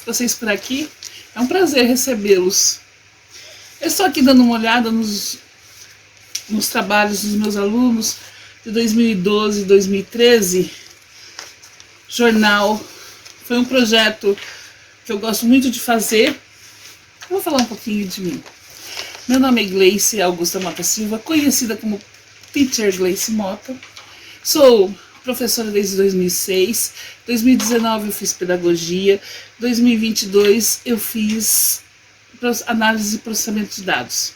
vocês por aqui. É um prazer recebê-los. Eu estou aqui dando uma olhada nos trabalhos dos meus alunos de 2012 e 2013. Jornal foi um projeto que eu gosto muito de fazer. Eu vou falar um pouquinho de mim. Meu nome é Gleice Augusta Mota Silva, conhecida como Teacher Gleice Mota. Sou professora desde 2006, 2019 eu fiz pedagogia, 2022 eu fiz análise e processamento de dados.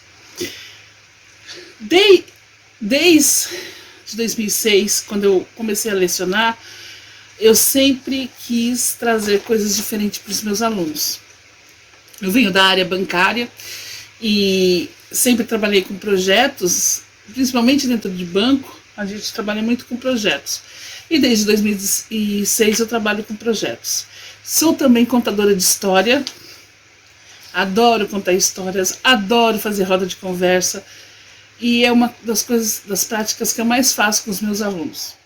Desde 2006, quando eu comecei a lecionar, eu sempre quis trazer coisas diferentes para os meus alunos. Eu venho da área bancária e sempre trabalhei com projetos, principalmente dentro de banco, a gente trabalha muito com projetos. E desde 2006 eu trabalho com projetos. Sou também contadora de história, adoro contar histórias, adoro fazer roda de conversa e é uma das coisas, das práticas que eu mais faço com os meus alunos.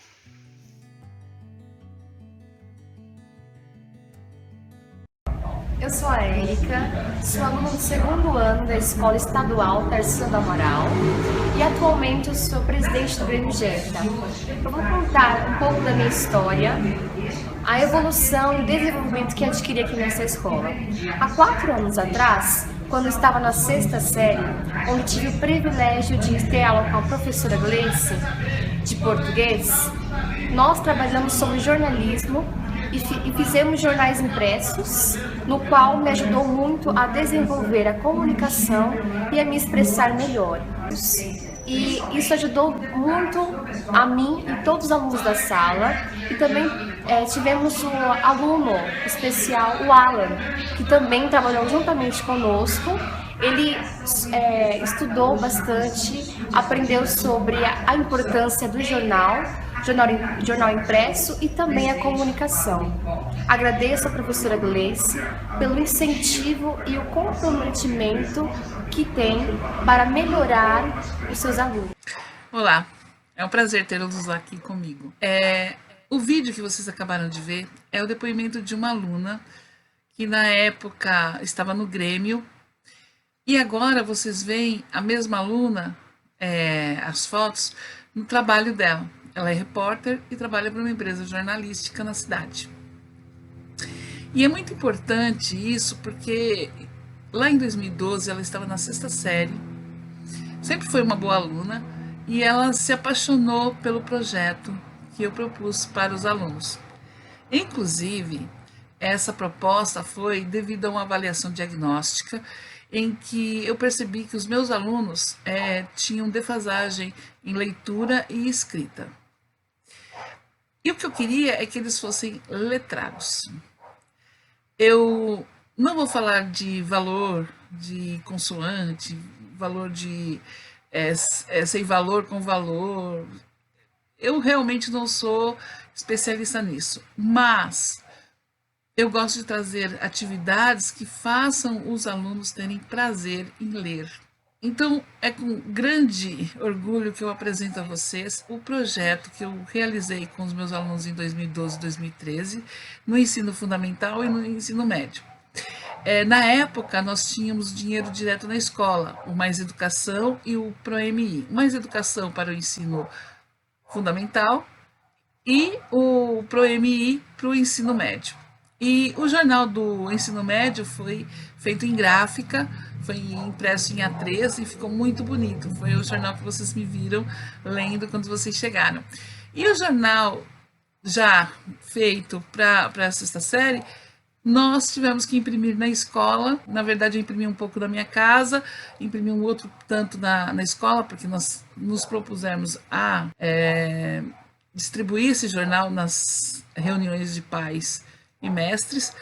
Eu sou a Érica, sou aluna do segundo ano da Escola Estadual Tarcísio do Amaral e atualmente eu sou presidente do Grêmio Jetta. Eu vou contar um pouco da minha história, a evolução e desenvolvimento que adquiri aqui nessa escola. Há 4 anos atrás, quando eu estava na 6ª série, onde tive o privilégio de ter aula com a professora Gleice, de português, nós trabalhamos sobre jornalismo e fizemos jornais impressos, no qual me ajudou muito a desenvolver a comunicação e a me expressar melhor. E isso ajudou muito a mim e todos os alunos da sala. E também tivemos um aluno especial, o Alan, que também trabalhou juntamente conosco. Ele estudou bastante, aprendeu sobre a importância do jornal impresso e também a comunicação. Agradeço a professora Gleice pelo incentivo e o comprometimento que tem para melhorar os seus alunos. Olá, é um prazer tê-los aqui comigo. O vídeo que vocês acabaram de ver é o depoimento de uma aluna que na época estava no Grêmio e agora vocês veem a mesma aluna, as fotos, no trabalho dela. Ela é repórter e trabalha para uma empresa jornalística na cidade. E é muito importante isso porque lá em 2012 ela estava na 6ª série, sempre foi uma boa aluna e ela se apaixonou pelo projeto que eu propus para os alunos. Inclusive, essa proposta foi devido a uma avaliação diagnóstica em que eu percebi que os meus alunos tinham defasagem em leitura e escrita. E o que eu queria é que eles fossem letrados. Eu não vou falar de valor de consoante, valor de sem valor com valor. Eu realmente não sou especialista nisso, mas eu gosto de trazer atividades que façam os alunos terem prazer em ler. Então, é com grande orgulho que eu apresento a vocês o projeto que eu realizei com os meus alunos em 2012 e 2013, no ensino fundamental e no ensino médio. Na época, nós tínhamos dinheiro direto na escola, o Mais Educação e o ProMI. O Mais Educação para o ensino fundamental e o ProMI para o ensino médio. E o jornal do ensino médio foi feito em gráfica, foi impresso em A3 e ficou muito bonito. Foi o jornal que vocês me viram lendo quando vocês chegaram. E o jornal já feito para a 6ª série, nós tivemos que imprimir na escola. Na verdade, eu imprimi um pouco na minha casa, imprimi um outro tanto na escola, porque nós nos propusemos a distribuir esse jornal nas reuniões de pais e mestres,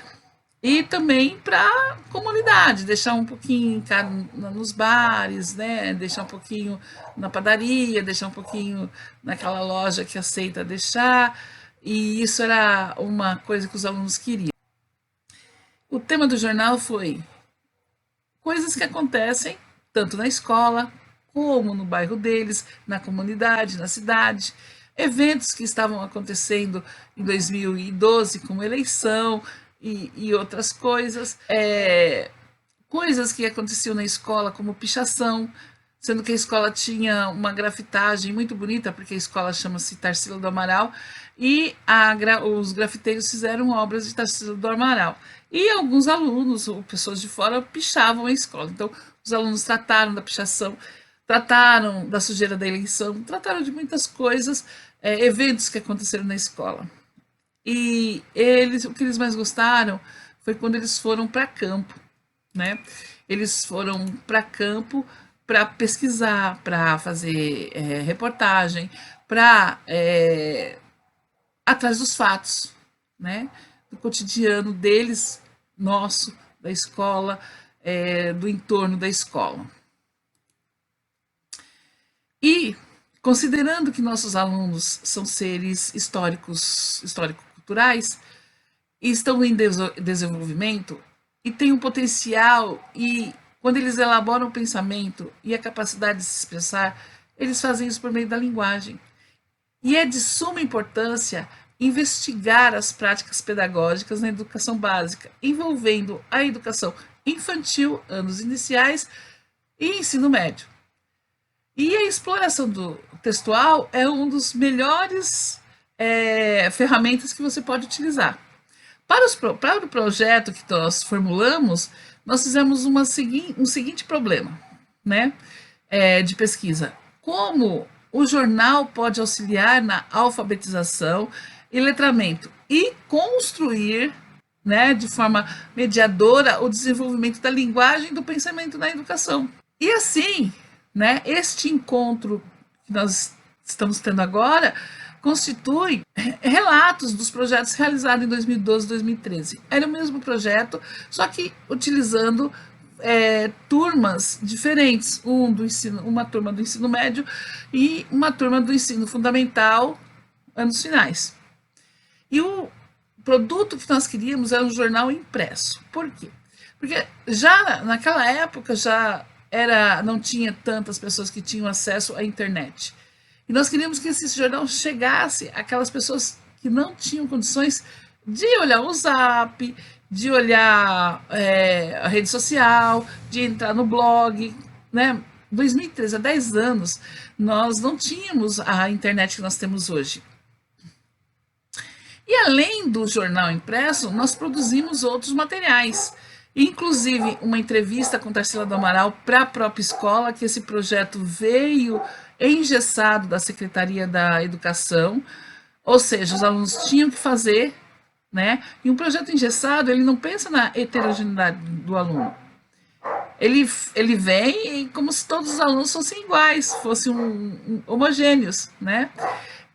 e também para a comunidade, deixar um pouquinho nos bares, né? Deixar um pouquinho na padaria, deixar um pouquinho naquela loja que aceita deixar, e isso era uma coisa que os alunos queriam. O tema do jornal foi coisas que acontecem tanto na escola como no bairro deles, na comunidade, na cidade, eventos que estavam acontecendo em 2012, como eleição, e outras coisas. Coisas que aconteciam na escola, como pichação, sendo que a escola tinha uma grafitagem muito bonita, porque a escola chama-se Tarsila do Amaral, e os grafiteiros fizeram obras de Tarsila do Amaral. E alguns alunos, ou pessoas de fora, pichavam a escola. Então, os alunos trataram da pichação, trataram da sujeira da eleição, trataram de muitas coisas, eventos que aconteceram na escola. E o que eles mais gostaram foi quando eles foram para campo, né? Eles foram para campo para pesquisar, para fazer reportagem, para atrás dos fatos, né? Do cotidiano deles, nosso, da escola, do entorno da escola. E, considerando que nossos alunos são seres histórico-culturais, e estão em desenvolvimento, e têm um potencial, e quando eles elaboram o pensamento e a capacidade de se expressar, eles fazem isso por meio da linguagem. E é de suma importância investigar as práticas pedagógicas na educação básica, envolvendo a educação infantil, anos iniciais e ensino médio. E a exploração do textual é um dos melhores ferramentas que você pode utilizar. Para o projeto que nós formulamos, nós fizemos um seguinte problema, né, de pesquisa. Como o jornal pode auxiliar na alfabetização e letramento e construir, né, de forma mediadora o desenvolvimento da linguagem e do pensamento na educação. E assim, né, este encontro que nós estamos tendo agora constitui relatos dos projetos realizados em 2012 e 2013. Era o mesmo projeto, só que utilizando turmas diferentes, uma turma do ensino médio e uma turma do ensino fundamental, anos finais. E o produto que nós queríamos era um jornal impresso. Por quê? Porque já naquela época não tinha tantas pessoas que tinham acesso à internet. E nós queríamos que esse jornal chegasse àquelas pessoas que não tinham condições de olhar o Zap, de olhar a rede social, de entrar no blog, né? 2013, há 10 anos, nós não tínhamos a internet que nós temos hoje. E além do jornal impresso, nós produzimos outros materiais, inclusive uma entrevista com Tarsila do Amaral para a própria escola, que esse projeto veio engessado da Secretaria da Educação, ou seja, os alunos tinham que fazer, né? E um projeto engessado, ele não pensa na heterogeneidade do aluno. Ele vem como se todos os alunos fossem iguais, fossem homogêneos, né?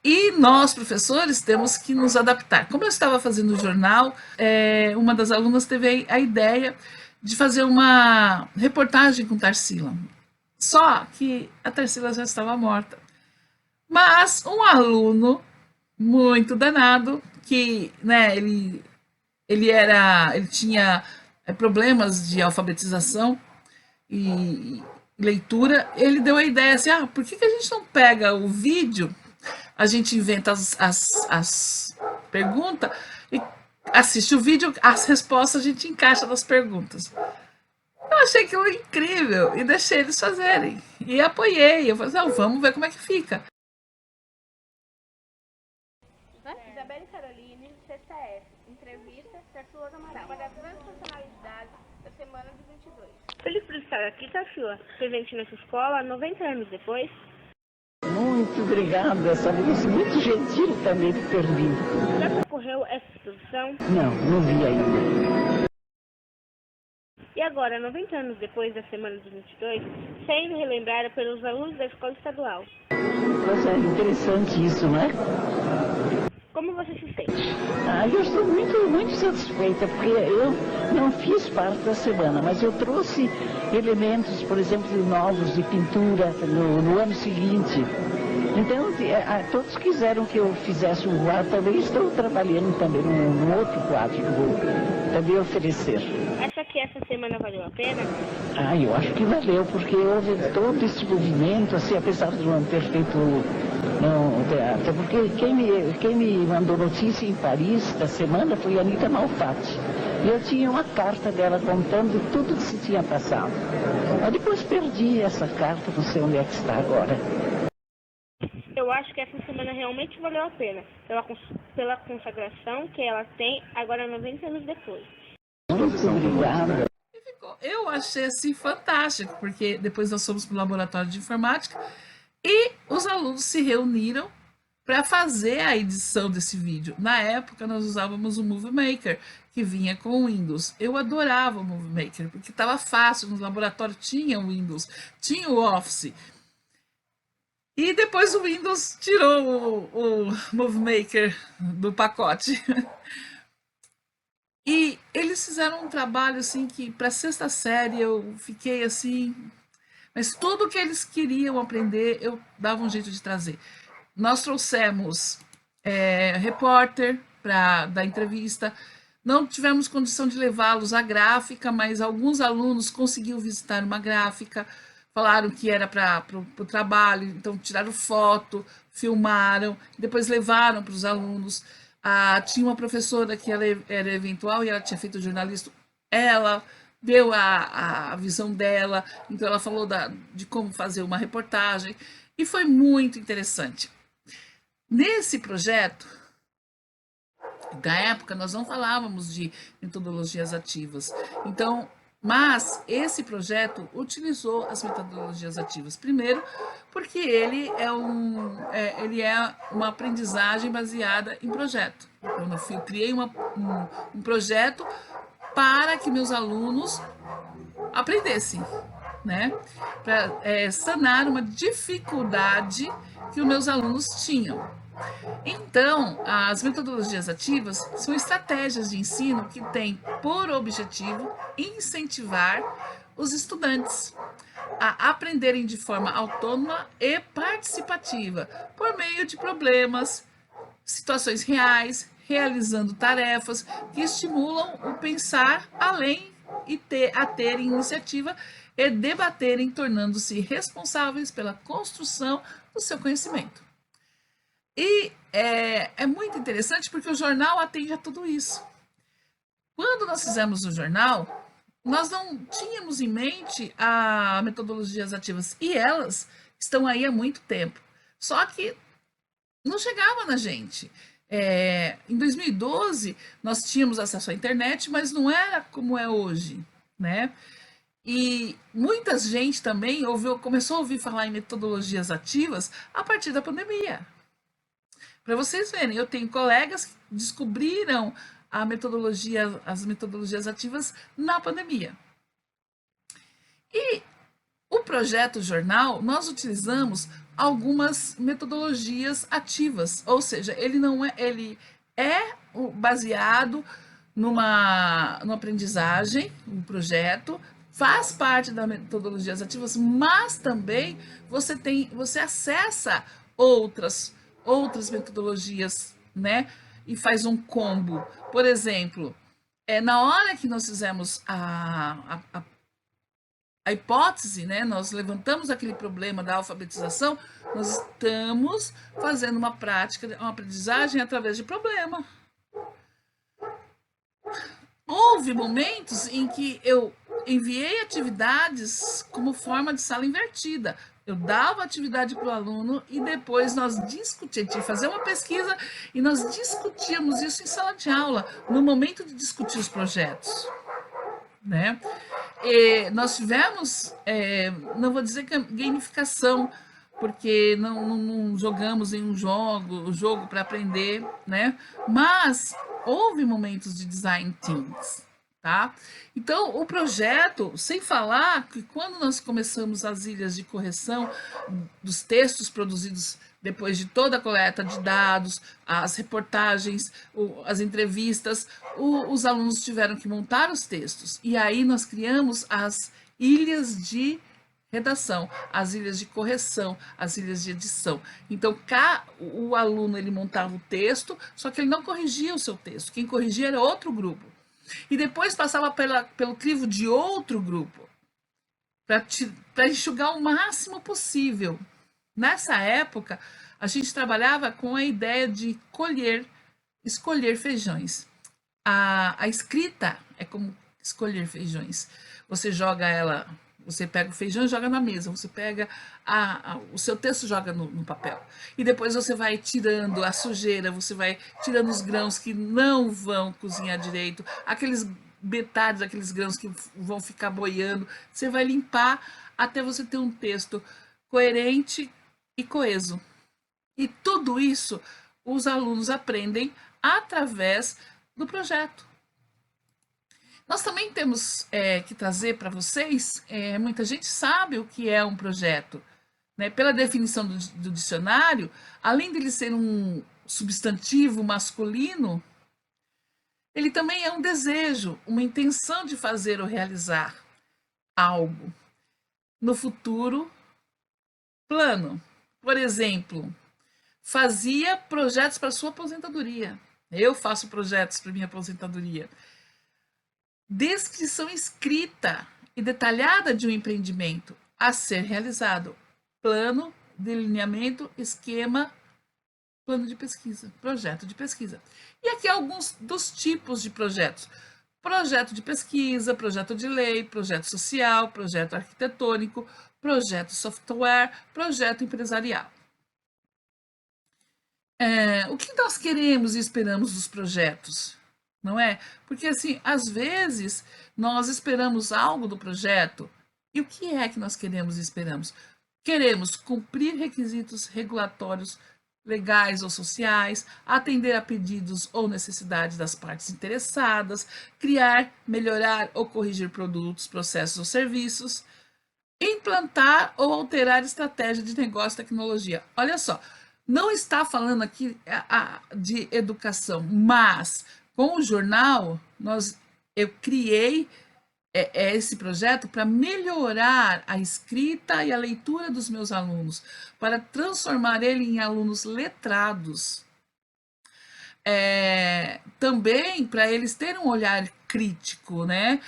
E nós, professores, temos que nos adaptar. Como eu estava fazendo o jornal, uma das alunas teve a ideia de fazer uma reportagem com Tarsila. Só que a Tarsila já estava morta. Mas um aluno muito danado, que, né, ele tinha problemas de alfabetização e leitura, ele deu a ideia assim, por que a gente não pega o vídeo, a gente inventa as perguntas e assiste o vídeo, as respostas a gente encaixa nas perguntas. Eu achei aquilo incrível e deixei eles fazerem. E apoiei. Eu falei, vamos ver como é que fica. Isabelle Caroline, sexta F. Entrevista, Tarsila do Amaral. Uma das grandes personalidades da semana de 22. Feliz por estar aqui, Tarsila. Presente nessa escola, 90 anos depois. Muito obrigada, sabe? Você é muito gentil também por ter vindo. Já percorreu essa exposição? Não vi ainda. E agora, 90 anos depois da semana de 22, sendo relembrada pelos alunos da escola estadual. Pois é, interessante isso, não é? Como você se sente? Eu estou muito satisfeita, porque eu não fiz parte da semana, mas eu trouxe elementos, por exemplo, novos de pintura no ano seguinte. Então, todos quiseram que eu fizesse um quadro, também estou trabalhando também num outro quadro que vou também oferecer. Acha que essa semana valeu a pena? Eu acho que valeu, porque houve todo esse movimento, assim, apesar de não ter feito no teatro, porque quem me mandou notícia em Paris da semana foi a Anita Malfatti. E eu tinha uma carta dela contando tudo que se tinha passado. Mas depois perdi essa carta, não sei onde é que está agora. Eu acho que essa semana realmente valeu a pena, pela consagração que ela tem agora 90 anos depois. Muito obrigada. Eu achei assim fantástico, porque depois nós fomos para o laboratório de informática e os alunos se reuniram para fazer a edição desse vídeo. Na época nós usávamos o Movie Maker, que vinha com o Windows. Eu adorava o Movie Maker, porque estava fácil, no laboratório tinha o Windows, tinha o Office. E depois o Windows tirou o Movie Maker do pacote. E eles fizeram um trabalho assim que para a sexta série eu fiquei assim, mas tudo que eles queriam aprender eu dava um jeito de trazer. Nós trouxemos repórter para dar entrevista, não tivemos condição de levá-los à gráfica, mas alguns alunos conseguiram visitar uma gráfica, falaram que era para o trabalho, então tiraram foto, filmaram, depois levaram para os alunos. Tinha uma professora que ela era eventual e ela tinha feito jornalismo, ela deu a visão dela, então ela falou de como fazer uma reportagem, e foi muito interessante. Nesse projeto, da época, nós não falávamos de metodologias ativas, então, mas esse projeto utilizou as metodologias ativas. Primeiro, porque ele é uma aprendizagem baseada em projeto. Então, eu criei um projeto para que meus alunos aprendessem, né? Para sanar uma dificuldade que os meus alunos tinham. Então, as metodologias ativas são estratégias de ensino que têm por objetivo incentivar os estudantes a aprenderem de forma autônoma e participativa, por meio de problemas, situações reais, realizando tarefas que estimulam o pensar além e a ter iniciativa e debaterem, tornando-se responsáveis pela construção do seu conhecimento. E é muito interessante porque o jornal atende a tudo isso. Quando nós fizemos o jornal, nós não tínhamos em mente as metodologias ativas e elas estão aí há muito tempo. Só que não chegava na gente. Em 2012, nós tínhamos acesso à internet, mas não era como é hoje, né? E muita gente também começou a ouvir falar em metodologias ativas a partir da pandemia. Para vocês verem, eu tenho colegas que descobriram as metodologias ativas na pandemia. E o projeto jornal, nós utilizamos algumas metodologias ativas, ou seja, ele é baseado numa aprendizagem, um projeto, faz parte das metodologias ativas, mas também você acessa outras metodologias, né? E faz um combo. Por exemplo, na hora que nós fizemos a hipótese, né? Nós levantamos aquele problema da alfabetização, nós estamos fazendo uma prática, uma aprendizagem através de problema. Houve momentos em que eu enviei atividades como forma de sala invertida. Eu dava atividade para o aluno e depois nós discutíamos, tinha que fazer uma pesquisa e nós discutíamos isso em sala de aula, no momento de discutir os projetos, né? E nós tivemos, não vou dizer que gamificação, porque não jogamos em um jogo para aprender, né? Mas houve momentos de design thinking. Tá? Então, o projeto, sem falar que quando nós começamos as ilhas de correção dos textos produzidos depois de toda a coleta de dados, as reportagens, as entrevistas, os alunos tiveram que montar os textos. E aí nós criamos as ilhas de redação, as ilhas de correção, as ilhas de edição. Então, o aluno ele montava o texto, só que ele não corrigia o seu texto. Quem corrigia era outro grupo. E depois passava pelo crivo de outro grupo, para enxugar o máximo possível. Nessa época, a gente trabalhava com a ideia de escolher feijões. A escrita é como escolher feijões. Você joga ela, você pega o feijão e joga na mesa, você pega o seu texto, joga no papel. E depois você vai tirando a sujeira, você vai tirando os grãos que não vão cozinhar direito, aqueles metades, aqueles grãos que vão ficar boiando, você vai limpar até você ter um texto coerente e coeso. E tudo isso os alunos aprendem através do projeto. Nós também temos que trazer para vocês, muita gente sabe o que é um projeto, né? Pela definição do dicionário, além dele ser um substantivo masculino, ele também é um desejo, uma intenção de fazer ou realizar algo. No futuro, plano. Por exemplo, fazia projetos para sua aposentadoria. Eu faço projetos para minha aposentadoria. Descrição escrita e detalhada de um empreendimento a ser realizado. Plano, delineamento, esquema, plano de pesquisa, projeto de pesquisa. E aqui alguns dos tipos de projetos. Projeto de pesquisa, projeto de lei, projeto social, projeto arquitetônico, projeto software, projeto empresarial. O que nós queremos e esperamos dos projetos? Não é? Porque, assim, às vezes, nós esperamos algo do projeto, e o que é que nós queremos e esperamos? Queremos cumprir requisitos regulatórios legais ou sociais, atender a pedidos ou necessidades das partes interessadas, criar, melhorar ou corrigir produtos, processos ou serviços, implantar ou alterar estratégia de negócio e tecnologia. Olha só, não está falando aqui de educação, mas com o jornal, eu criei esse projeto para melhorar a escrita e a leitura dos meus alunos, para transformar ele em alunos letrados. Também para eles terem um olhar crítico, né?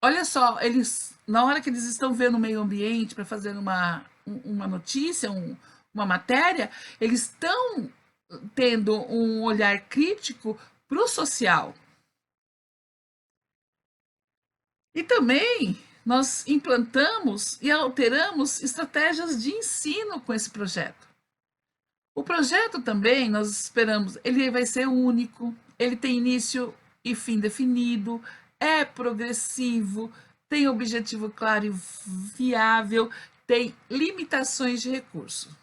Olha só, na hora que eles estão vendo o meio ambiente para fazer uma notícia, uma matéria, eles estão tendo um olhar crítico para o social. E também nós implantamos e alteramos estratégias de ensino com esse projeto. O projeto também, nós esperamos, ele vai ser único, ele tem início e fim definido, é progressivo, tem objetivo claro e viável, tem limitações de recurso.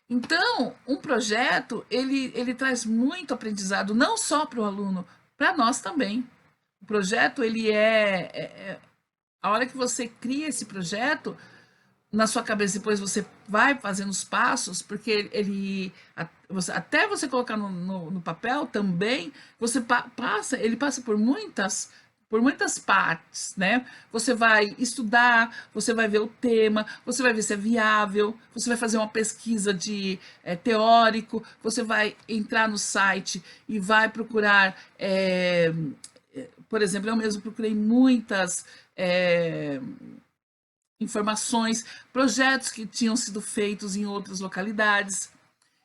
Então, um projeto, ele traz muito aprendizado, não só para o aluno, para nós também. O projeto, a hora que você cria esse projeto, na sua cabeça, depois você vai fazendo os passos, porque até você colocar no papel também, ele passa por muitas partes, né? Você vai estudar, você vai ver o tema, você vai ver se é viável, você vai fazer uma pesquisa de teórico, você vai entrar no site e vai procurar, por exemplo, eu mesmo procurei muitas informações, projetos que tinham sido feitos em outras localidades.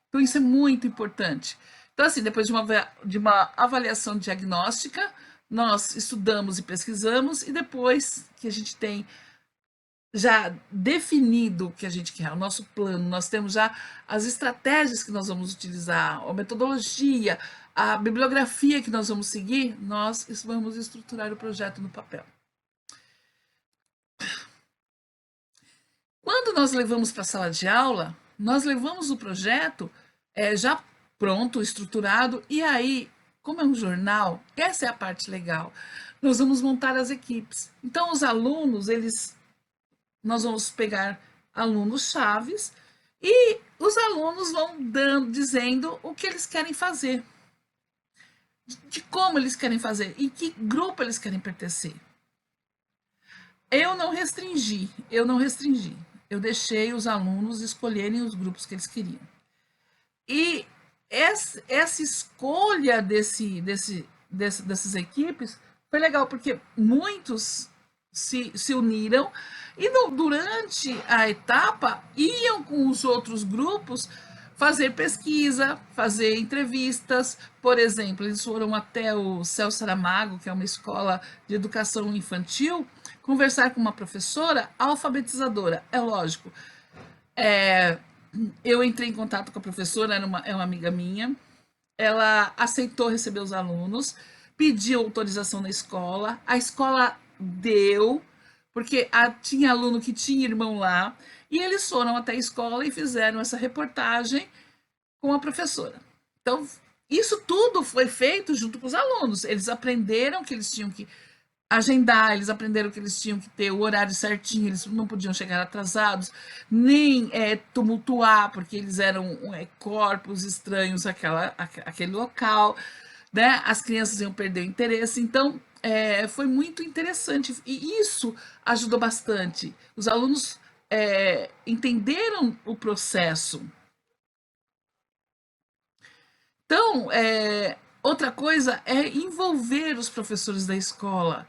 Então, isso é muito importante. Então, assim, depois de uma avaliação diagnóstica, nós estudamos e pesquisamos, e depois que a gente tem já definido o que a gente quer, o nosso plano, nós temos já as estratégias que nós vamos utilizar, a metodologia, a bibliografia que nós vamos seguir, nós vamos estruturar o projeto no papel. Quando nós levamos para a sala de aula, nós levamos o projeto já pronto, estruturado, e aí, como é um jornal, essa é a parte legal. Nós vamos montar as equipes. Então, os alunos, nós vamos pegar alunos chaves e os alunos vão dizendo o que eles querem fazer, de como eles querem fazer, em que grupo eles querem pertencer. Eu não restringi. Eu deixei os alunos escolherem os grupos que eles queriam. E essa escolha dessas equipes foi legal, porque muitos se uniram e durante a etapa iam com os outros grupos fazer pesquisa, fazer entrevistas. Por exemplo, eles foram até o Celso Saramago, que é uma escola de educação infantil, conversar com uma professora alfabetizadora. É lógico, eu entrei em contato com a professora, é uma amiga minha, ela aceitou receber os alunos, pediu autorização na escola, a escola deu, porque tinha aluno que tinha irmão lá, e eles foram até a escola e fizeram essa reportagem com a professora. Então, isso tudo foi feito junto com os alunos. Eles aprenderam que eles tinham que agendar, eles aprenderam que eles tinham que ter o horário certinho, eles não podiam chegar atrasados, nem tumultuar, porque eles eram corpos estranhos àquele local, né? As crianças iam perder o interesse. Então, foi muito interessante e isso ajudou bastante. Os alunos entenderam o processo. Então, outra coisa é envolver os professores da escola,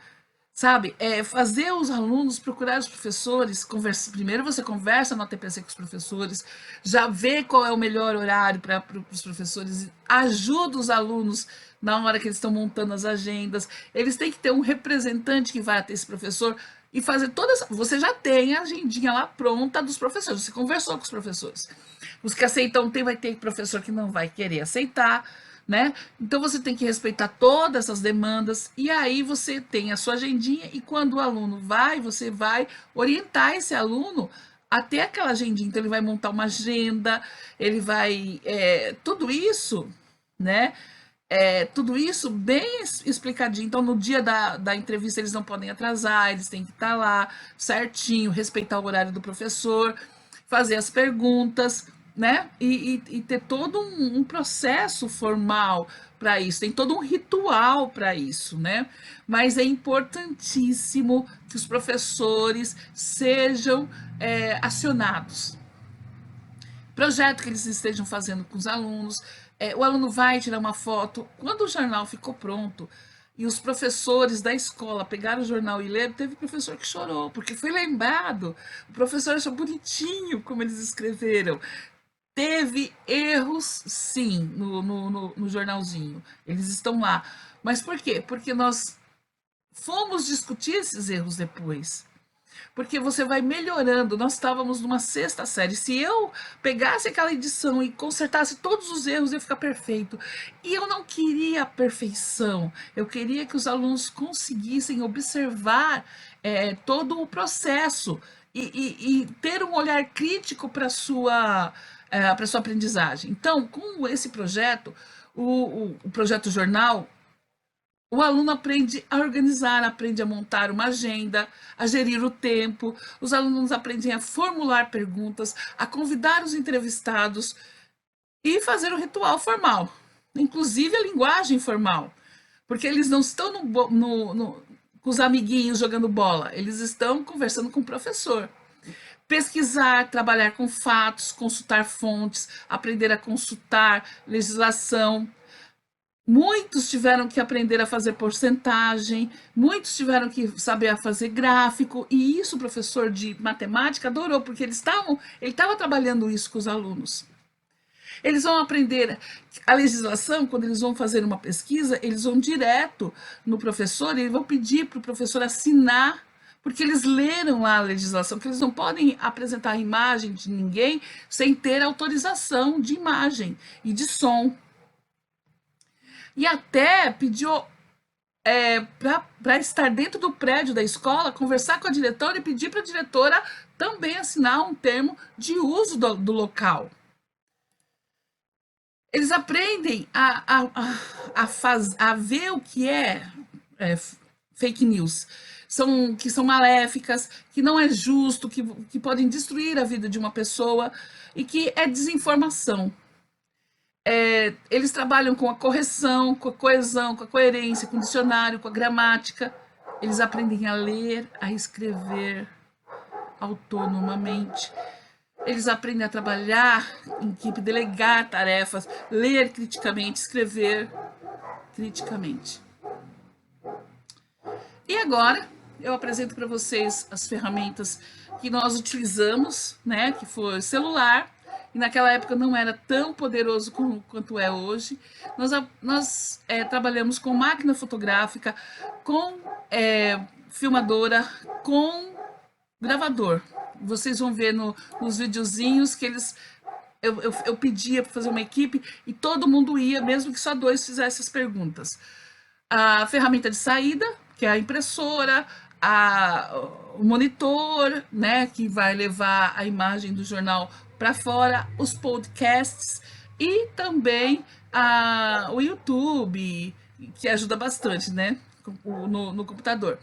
sabe? Fazer os alunos procurar os professores, primeiro você conversa no TPC com os professores, já vê qual é o melhor horário para os professores, ajuda os alunos na hora que eles estão montando as agendas, eles têm que ter um representante que vai até esse professor e fazer você já tem a agendinha lá pronta dos professores, você conversou com os professores. Os que aceitam vai ter professor que não vai querer aceitar, né? Então você tem que respeitar todas essas demandas e aí você tem a sua agendinha e quando o aluno você vai orientar esse aluno até aquela agendinha. Então ele vai montar uma agenda, ele vai tudo isso, né? Tudo isso bem explicadinho. Então no dia da entrevista eles não podem atrasar, eles têm que estar lá certinho, respeitar o horário do professor, fazer as perguntas, né? E ter todo um processo formal para isso, tem todo um ritual para isso, né? Mas é importantíssimo que os professores sejam acionados. Projeto que eles estejam fazendo com os alunos, o aluno vai tirar uma foto. Quando o jornal ficou pronto e os professores da escola pegaram o jornal e leram, teve professor que chorou, porque foi lembrado. O professor achou bonitinho como eles escreveram. Teve erros, sim, no jornalzinho. Eles estão lá. Mas por quê? Porque nós fomos discutir esses erros depois. Porque você vai melhorando. Nós estávamos numa 6ª série. Se eu pegasse aquela edição e consertasse todos os erros, ia ficar perfeito. E eu não queria a perfeição. Eu queria que os alunos conseguissem observar todo o processo e ter um olhar crítico para sua aprendizagem. Então, com esse projeto, o projeto jornal, o aluno aprende a organizar, aprende a montar uma agenda, a gerir o tempo, os alunos aprendem a formular perguntas, a convidar os entrevistados e fazer o ritual formal, inclusive a linguagem formal, porque eles não estão com os amiguinhos jogando bola, eles estão conversando com o professor. Pesquisar, trabalhar com fatos, consultar fontes, aprender a consultar legislação. Muitos tiveram que aprender a fazer porcentagem, muitos tiveram que saber a fazer gráfico, e isso o professor de matemática adorou, porque ele estava trabalhando isso com os alunos. Eles vão aprender a legislação, quando eles vão fazer uma pesquisa, eles vão direto no professor e vão pedir para o professor assinar, porque eles leram lá a legislação, que eles não podem apresentar a imagem de ninguém sem ter autorização de imagem e de som. E até pediu para estar dentro do prédio da escola, conversar com a diretora e pedir para a diretora também assinar um termo de uso do local. Eles aprendem a ver o que é fake news, que são maléficas, que não é justo, que podem destruir a vida de uma pessoa e que é desinformação. Eles trabalham com a correção, com a coesão, com a coerência, com o dicionário, com a gramática. Eles aprendem a ler, a escrever autonomamente. Eles aprendem a trabalhar em equipe, delegar tarefas, ler criticamente, escrever criticamente. E agora eu apresento para vocês as ferramentas que nós utilizamos, né, que foi celular e naquela época não era tão poderoso quanto é hoje. Nós trabalhamos com máquina fotográfica, com filmadora, com gravador. Vocês vão ver nos videozinhos que eu pedia para fazer uma equipe e todo mundo ia, mesmo que só 2 fizessem as perguntas. A ferramenta de saída, que é a impressora, o monitor, né, que vai levar a imagem do jornal para fora, os podcasts e também o YouTube, que ajuda bastante, né, no computador.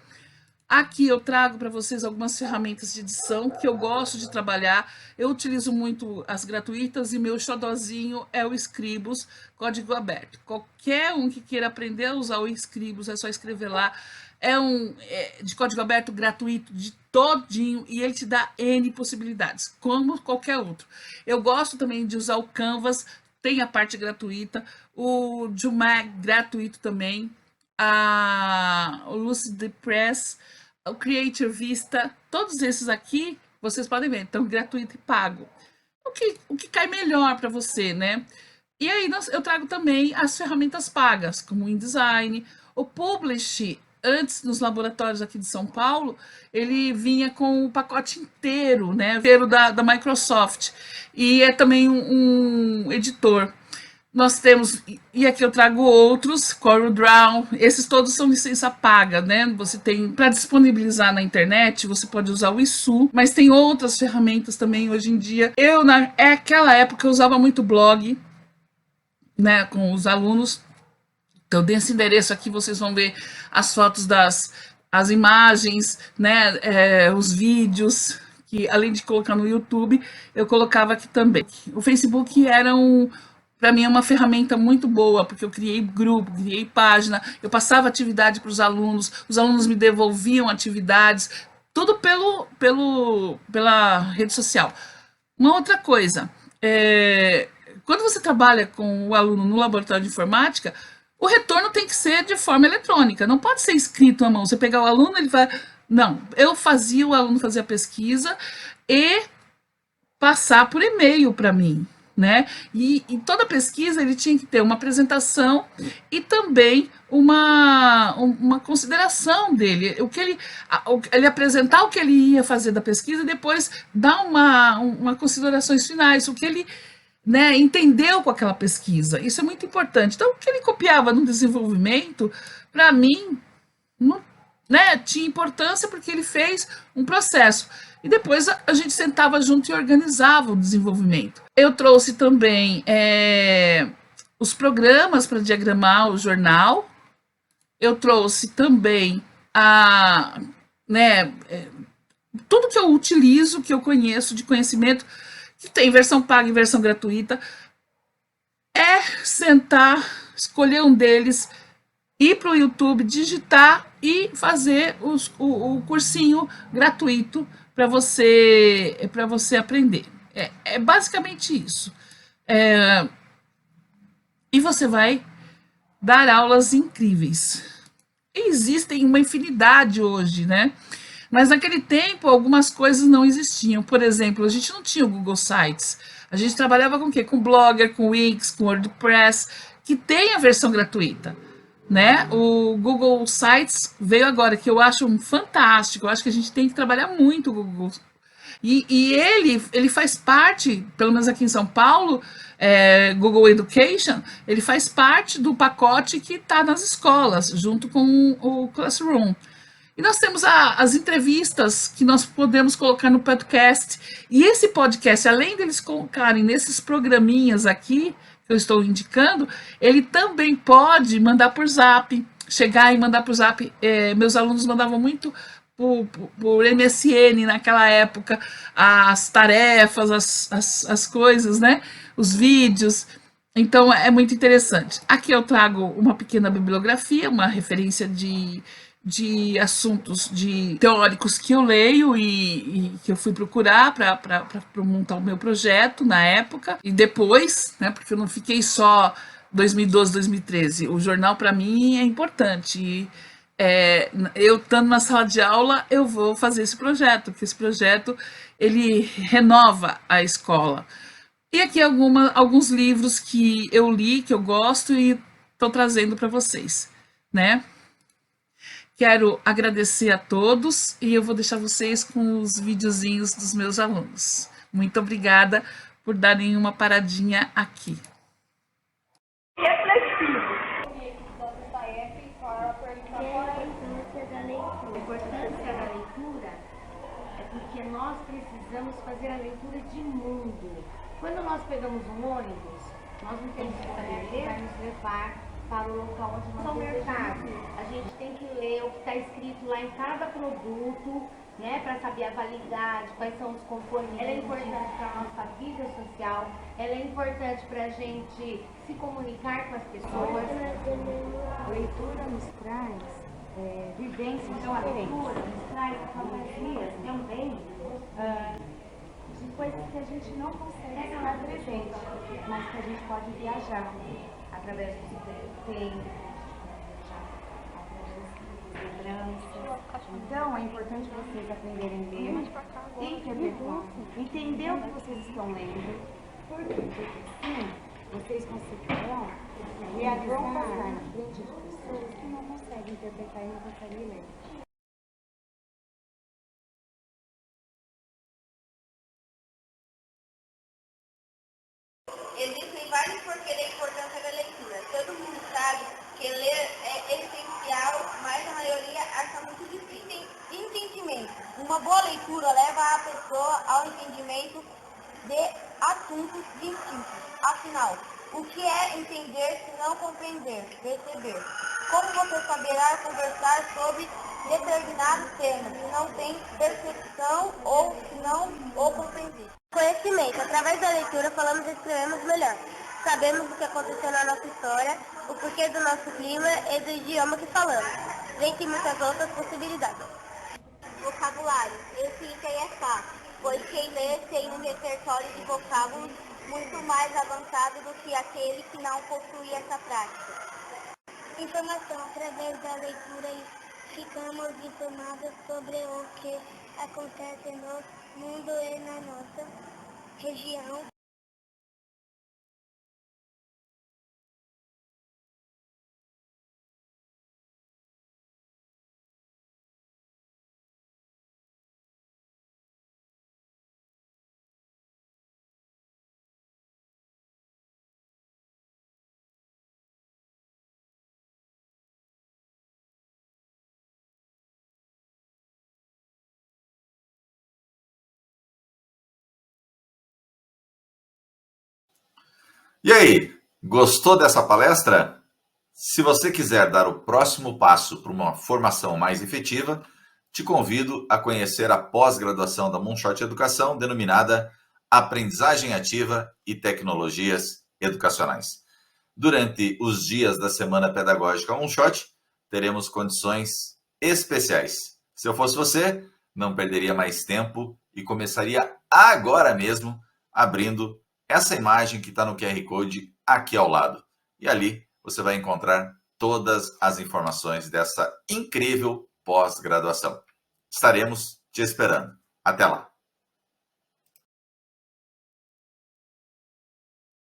Aqui eu trago para vocês algumas ferramentas de edição que eu gosto de trabalhar. Eu utilizo muito as gratuitas e meu xodozinho é o Scribus, código aberto. Qualquer um que queira aprender a usar o Scribus, é só escrever lá. É de código aberto, gratuito, de todinho, e ele te dá N possibilidades, como qualquer outro. Eu gosto também de usar o Canvas, tem a parte gratuita, o Joomla gratuito também, o Lucidpress, o Creator Vista, todos esses aqui, vocês podem ver, então gratuito e pago. O que cai melhor para você, né? E aí eu trago também as ferramentas pagas, como o InDesign, o Publish. Antes, nos laboratórios aqui de São Paulo, ele vinha com o pacote inteiro, né? Inteiro da Microsoft. E é também um editor. Nós temos, e aqui eu trago outros, CorelDRAW, esses todos são licença paga, né? Você tem, para disponibilizar na internet, você pode usar o ISU, mas tem outras ferramentas também hoje em dia. Naquela época, eu usava muito blog, né, com os alunos. Então, desse endereço aqui, vocês vão ver as fotos as imagens, né, os vídeos, que além de colocar no YouTube, eu colocava aqui também. O Facebook era para mim é uma ferramenta muito boa, porque eu criei grupo, criei página, eu passava atividade para os alunos me devolviam atividades, tudo pela rede social. Uma outra coisa, quando você trabalha com o aluno no laboratório de informática, o retorno tem que ser de forma eletrônica, não pode ser escrito à mão. Você pegar o aluno, ele vai... Não, o aluno fazia a pesquisa e passar por e-mail para mim, né? E toda pesquisa ele tinha que ter uma apresentação e também uma consideração dele, ele apresentar o que ele ia fazer da pesquisa e depois dar uma considerações finais, o que ele, né, entendeu com aquela pesquisa. Isso é muito importante. Então, o que ele copiava no desenvolvimento, para mim, não, né, tinha importância porque ele fez um processo. E depois a gente sentava junto e organizava o desenvolvimento. Eu trouxe também os programas para diagramar o jornal. Eu trouxe também tudo que eu utilizo, que eu conheço de conhecimento, que tem versão paga e versão gratuita, sentar, escolher um deles, ir para o YouTube, digitar e fazer o cursinho gratuito para você aprender. É basicamente isso. E você vai dar aulas incríveis. Existem uma infinidade hoje, né? Mas naquele tempo, algumas coisas não existiam. Por exemplo, a gente não tinha o Google Sites. A gente trabalhava com o quê? Com Blogger, com Wix, com WordPress, que tem a versão gratuita, né? O Google Sites veio agora, que eu acho fantástico. Eu acho que a gente tem que trabalhar muito o Google. E ele faz parte, pelo menos aqui em São Paulo, Google Education, ele faz parte do pacote que está nas escolas, junto com o Classroom. E nós temos as entrevistas que nós podemos colocar no podcast. E esse podcast, além deles colocarem nesses programinhas aqui, que eu estou indicando, ele também pode mandar por Zap, chegar e mandar por Zap. Meus alunos mandavam muito por MSN naquela época, as tarefas, as coisas, né? Os vídeos. Então, é muito interessante. Aqui eu trago uma pequena bibliografia, uma referência de assuntos teóricos que eu leio e que eu fui procurar para montar o meu projeto na época. E depois, né, porque eu não fiquei só 2012, 2013. O jornal, para mim, é importante. Eu estando na sala de aula, eu vou fazer esse projeto, porque esse projeto ele renova a escola. E aqui alguns livros que eu li, que eu gosto e estou trazendo para vocês, né? Quero agradecer a todos e eu vou deixar vocês com os videozinhos dos meus alunos. Muito obrigada por darem uma paradinha aqui. A importância da leitura é porque nós precisamos fazer a leitura de mundo. Quando nós pegamos um ônibus, nós não temos que saber ler, vai nos levar para o local onde nós desejamos. A gente tem que ler o que está escrito lá em cada produto, né, para saber a validade, quais são os componentes. Ela é importante para a nossa vida social, ela é importante para a gente se comunicar com as pessoas. A leitura nos traz vivências diferentes. Nos traz fantasias também de coisas que a gente não consegue estar presente, mas que a gente pode viajar através do tempo, através das lembranças. Então é importante vocês aprenderem a ler, interpretar, entender o que vocês estão lendo, porque assim vocês conseguirão realizar na frente de pessoas que não conseguem interpretar e não conseguem ler. Existem vários porquês da importância da leitura. Todo mundo sabe que ler é essencial, mas a maioria acha muito difícil. Entendimento. Uma boa leitura leva a pessoa ao entendimento de assuntos distintos. Afinal, o que é entender se não compreender, perceber? Como você saberá conversar sobre determinados temas se não tem percepção ou se não o compreender? Conhecimento. Através da leitura falamos e escrevemos melhor. Sabemos o que aconteceu na nossa história, o porquê do nosso clima e do idioma que falamos, dentre muitas outras possibilidades. Vocabulário. Esse item é fácil, pois quem lê tem um repertório de vocábulos muito mais avançado do que aquele que não possui essa prática. Informação. Através da leitura ficamos informados sobre o que acontece no mundo e na nossa região. E aí, gostou dessa palestra? Se você quiser dar o próximo passo para uma formação mais efetiva, te convido a conhecer a pós-graduação da Moonshot Educação, denominada Aprendizagem Ativa e Tecnologias Educacionais. Durante os dias da Semana Pedagógica Moonshot, teremos condições especiais. Se eu fosse você, não perderia mais tempo e começaria agora mesmo abrindo essa imagem que está no QR Code aqui ao lado. E ali você vai encontrar todas as informações dessa incrível pós-graduação. Estaremos te esperando. Até lá!